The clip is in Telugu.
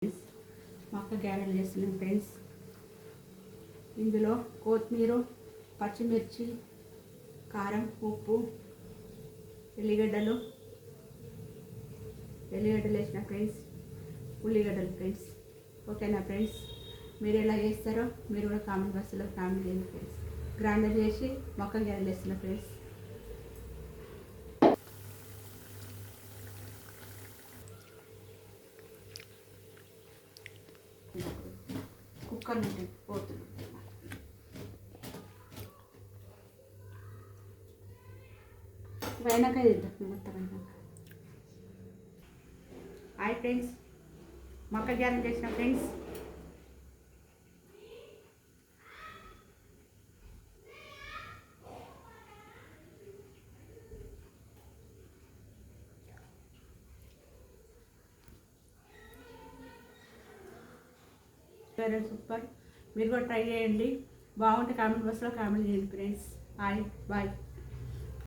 మక్క గ్యారెలు చేస్తున్నాం ఫ్రెండ్స్. ఇందులో కొత్తిమీర, పచ్చిమిర్చి, కారం, ఉప్పు, ఎల్లిగడ్డలు వేసిన ఫ్రెండ్స్, ఉల్లిగడ్డలు ఫ్రెండ్స్. ఓకేనా ఫ్రెండ్స్, మీరు ఎలా చేస్తారో మీరు కూడా కామెంట్ బాక్స్లో కామెంట్ చేయండి ఫ్రెండ్స్. గ్రైండర్ చేసి మక్క గ్యారెలు వేస్తున్నా ఫ్రెండ్స్. కుక్కర్ నుండి పోతుంది. వెనక మొత్తం అయినాక. హాయ్ ఫ్రెండ్స్, మక్క గ్యారెలు చేసిన ఫ్రెండ్స్. Very super. మీరు కూడా ట్రై చేయండి. బాగుంటే కామెంట్ బాక్స్లో కామెంట్ చేయండి ఫ్రెండ్స్. Hi bye.